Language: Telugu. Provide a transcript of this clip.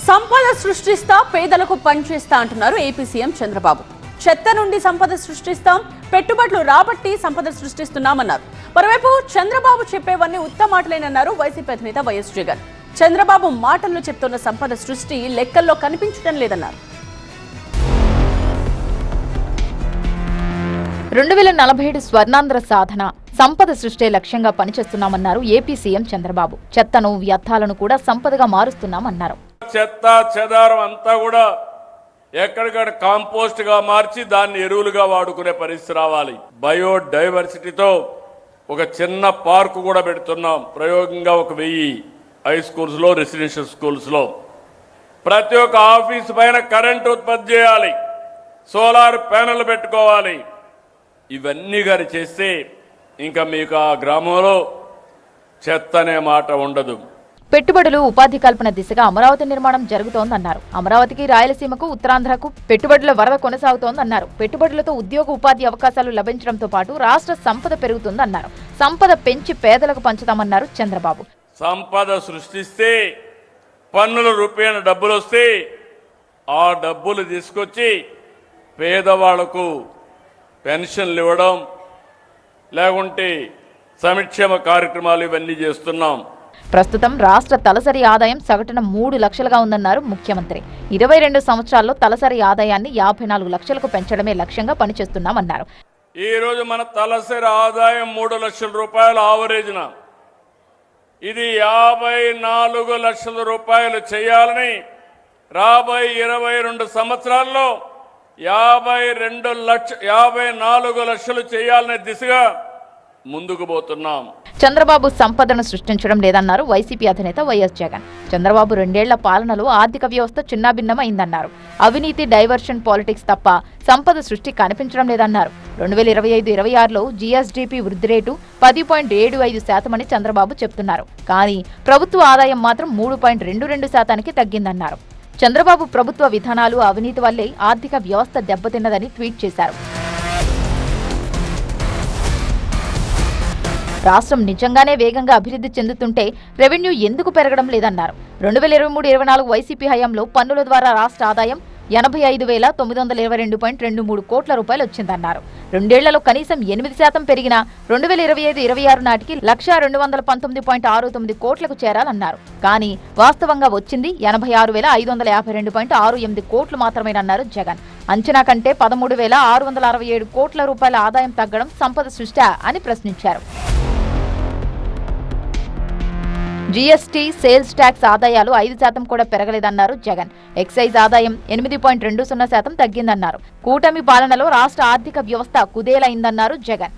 సంపద సృష్టిస్తా పేదలకు పనిచేస్తా అంటున్నారు ఏపీ సీఎం చంద్రబాబు. చెత్త నుండి సంపద సృష్టిస్తాం, పెట్టుబడులు రాబట్టి సంపద సృష్టిస్తున్నామన్నారు. మరోవైపు చంద్రబాబు చెప్పేవన్నీ ఉత్తమ మాటలేనన్నారు వైసీపీ అధినేత వైఎస్ జగన్. చంద్రబాబు మాటల్లో చెప్తున్న సంపద సృష్టి లెక్కల్లో కనిపించడం లేదన్నారు. 2047 స్వర్ణాంధ్ర సాధన, సంపద సృష్టి లక్ష్యంగా పనిచేస్తున్నామన్నారు ఏపీ సీఎం చంద్రబాబు. చెత్తను, వ్యర్థాలను కూడా సంపదగా మారుస్తున్నామన్నారు. చెత్త చెదారం అంతా కూడా ఎక్కడికక్కడ కాంపోస్ట్ గా మార్చి దాన్ని ఎరువులుగా వాడుకునే పరిస్థితి రావాలి. బయోడైవర్సిటీతో ఒక చిన్న పార్కు కూడా పెడుతున్నాం. ప్రయోగంగా 1000 హై స్కూల్స్ లో, రెసిడెన్షియల్ స్కూల్స్ లో ప్రతి ఒక్క ఆఫీస్ పైన కరెంట్ ఉత్పత్తి చేయాలి, సోలార్ ప్యానెల్ పెట్టుకోవాలి. ఇవన్నీ గాని చేస్తే ఇంకా మీకు ఆ గ్రామంలో చెత్త అనే మాట ఉండదు. పెట్టుబడులు, ఉపాధి కల్పన దిశగా అమరావతి నిర్మాణం జరుగుతోందన్నారు. అమరావతికి, రాయలసీమకు, ఉత్తరాంధ్రకు పెట్టుబడుల వరద కొనసాగుతోందన్నారు. పెట్టుబడులతో ఉద్యోగ, ఉపాధి అవకాశాలు లభించడంతో పాటు రాష్ట్ర సంపద పెరుగుతుందన్నారు. సంపద పెంచి పేదలకు పంచుతామన్నారు చంద్రబాబు. సంపద సృష్టిస్తే పన్నుల రూపేణ డబ్బులు వస్తే ఆ డబ్బులు తీసుకొచ్చి పేదవాళ్లకు పెన్షన్లు ఇవ్వడం, లేకుంటే సంక్షేమ కార్యక్రమాలు ఇవన్నీ చేస్తున్నాం. ప్రస్తుతం రాష్ట్ర తలసరి ఆదాయం సగటున 3 లక్షలుగా ఉందన్నారు ముఖ్యమంత్రి. 22 సంవత్సరాల్లో తలసరి ఆదాయాన్ని 54 లక్షలకు పెంచడమే లక్ష్యంగా పనిచేస్తున్నామన్నారు. ఈ రోజు మన తలసరి ఆదాయం 3 లక్షల రూపాయలు ఆవరేజ్న. ఇది 54 లక్షల రూపాయలు చేయాలని రాబోయే 22 సంవత్సరాల్లో 54 లక్షలు చేయాలనే దిశగా ముందుకు పోతున్నాం. చంద్రబాబు సంపదను సృష్టించడం లేదన్నారు వైసీపీ అధినేత వైఎస్ జగన్. చంద్రబాబు 2 ఏళ్ల పాలనలో ఆర్థిక వ్యవస్థ చిన్నాభిన్నమైందన్నారు. అవినీతి, డైవర్షన్ పాలిటిక్స్ తప్ప సంపద సృష్టి కనిపించడం లేదన్నారు. 2025-26లో జీఎస్డీపీ వృద్ధి రేటు 10.75% అని చంద్రబాబు చెప్తున్నారు. కానీ ప్రభుత్వ ఆదాయం మాత్రం 3.22% తగ్గిందన్నారు. చంద్రబాబు ప్రభుత్వ విధానాలు, అవినీతి వల్లే ఆర్థిక వ్యవస్థ దెబ్బతిన్నదని ట్వీట్ చేశారు. రాష్ట్రం నిజంగానే వేగంగా అభివృద్ధి చెందుతుంటే రెవెన్యూ ఎందుకు పెరగడం లేదన్నారు. 2023-24 వైసీపీ హయాంలో పన్నుల ద్వారా రాష్ట్ర ఆదాయం 85,922.23 కోట్ల రూపాయలు వచ్చిందన్నారు. 2 ఏళ్లలో కనీసం 8% పెరిగినా 2025-26 నాటికి 1,219.69 కోట్లకు చేరాలన్నారు. కానీ వాస్తవంగా వచ్చింది 86,552.68 కోట్లు మాత్రమేనన్నారు జగన్. అంచనా కంటే 13,667 కోట్ల రూపాయల ఆదాయం తగ్గడం సంపద సృష్టి అని ప్రశ్నించారు. జీఎస్టీ, సేల్స్ ట్యాక్స్ ఆదాయాలు 5% కూడా పెరగలేదన్నారు జగన్. ఎక్సైజ్ ఆదాయం 8.20% తగ్గిందన్నారు. కూటమి పాలనలో రాష్ట్ర ఆర్థిక వ్యవస్థ కుదేలైందన్నారు జగన్.